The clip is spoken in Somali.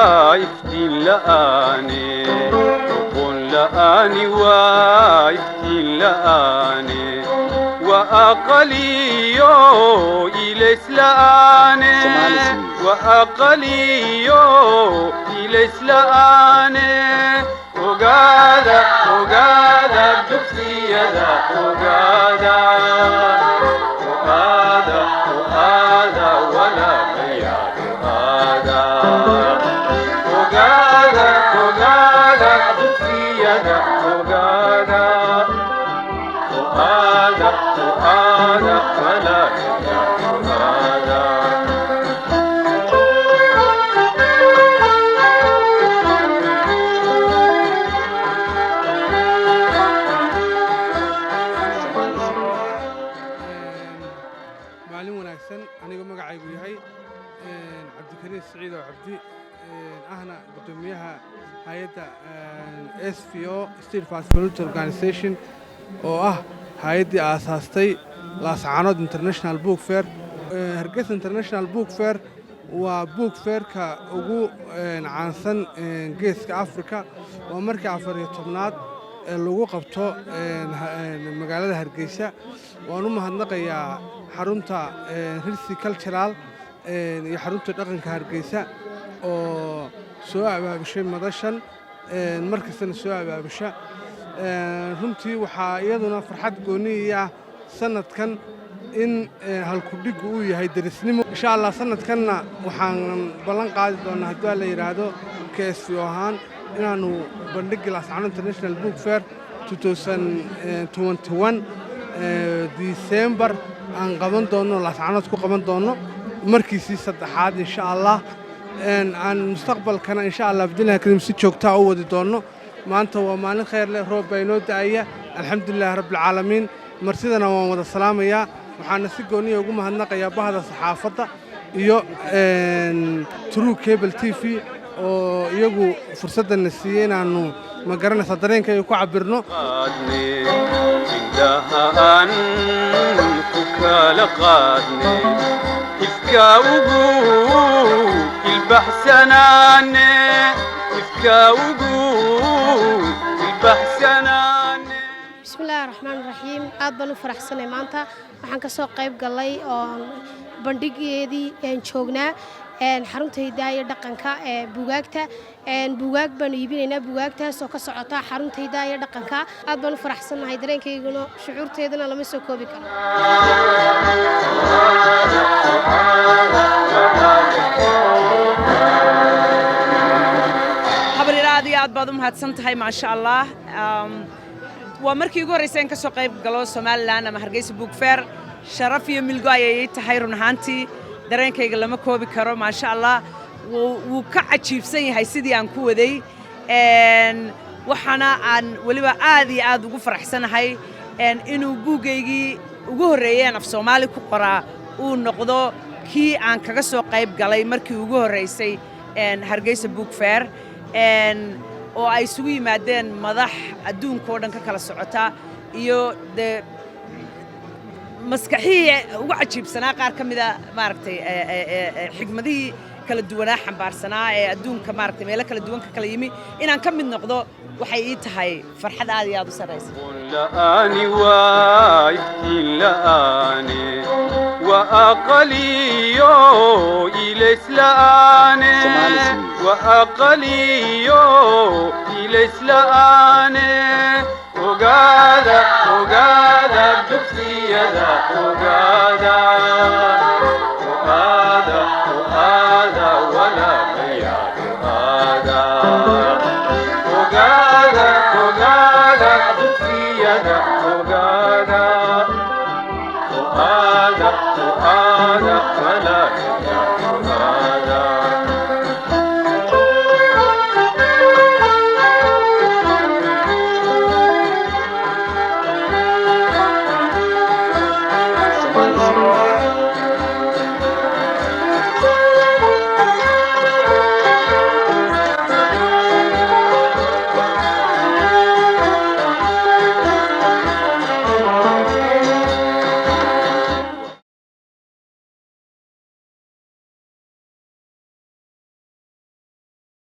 وايفتي لآني وقل لآني وايفتي لآني وأقليو إلى سلآني وأقليو إلى سلآني وقادا بسيدا وقادا ولا بياد وقادا بسيدا وقادا ولا معلم وناكسن أنا magacaygu yahay cabdikariin siciid oo cabdi ahna gudoomiyaha hay'adda SVO State Facility Organization oo ah hay'addii aasaastay Laascaanood International Book Fair. Hargeysa International Book Fair waa book fairka ugu caansan geeska Afrika oo markii 14aad lagu qabto magaalada Hargeysa. waan u mahadnaqayaa xarunta Hirsi Cultural iyo xarunta dhaqanka Hargeysa oo soo abaabushay madashan markastana soo abaabusha. runtii waxaa iyaduna farxad gooni ah sanadkan in halku dhig uu yahay darisnimo. insha Allah sanadkanna waxaan ballan qaadi doonaa haddii la yiraahdo KSVO ahaan inaanu bandhigi Laascaanood International Book Fair 2021 December aan qaban doono Laascaanood ku qaban doono markiisii saddexaad insha Allah aan mustaqbalkana insha Allah bidilaahi kariim si joogto ah u wadi doono. maanta waa maalin khayr leh, roob bay noo da'aya alxamdulillaah rabbil caalamiin. marsidana waan wada salaamayaa, waxaana si gooniya ugu mahadnaqayaa bahda saxaafadda iyo True Cable TV oo iyagu fursadana siiyay inaanu ma garanaysaa dareenkayga ku cabirno. بسم الله الرحمن الرحيم. aad baan u faraxsanahay maanta waxaan ka soo qayb galay oo bandhigeedii joognaa xarunta hidaaya dhaqanka ee buugaagta buugaag baan iibinaynaa buugaagtaas oo ka socota xarunta hidaaya dhaqanka. aad baan u faraxsanahay dareenkayguna shucuurteedana lama soo koobi karo. habriiraadi aad baad u mahadsantahay ma sha Allah. waa markii ugu horeysay in ka soo qayb galo Soomaaliland ama Hargeysa Book Fair. sharaf iyo milgo ayay tahay run ahaantii dareenkayga lama koobi karo ma sha Allah. wuu ka cajiibsan yahay sidii aan ku waday waxana aan waliba aad iyo aad ugu faraxsanahay inuu buugaygii ugu horeeyay af Soomaali ku qoraa uu noqdo kii aan kaga soo qayb galay markii ugu horeysay Hargeysa Book Fair oo ay isugu yimaadeen madax adduunka oo dhan ka kala socota iyo maskaxiye ugu cajiibsanaa qaar ka mid ah maaragtay xigmadii kala duwanaa xambaarsanaa ee adduunka maaragtay meelo kala duwan ka kala yimi inaan ka mid noqdo waxay ii tahay farxad aad iyo aad u sareysa. لآني وايفتي لآني وأقليو إلى سلآني وأقليو إلى سلآني وقادا بسيدا وقادا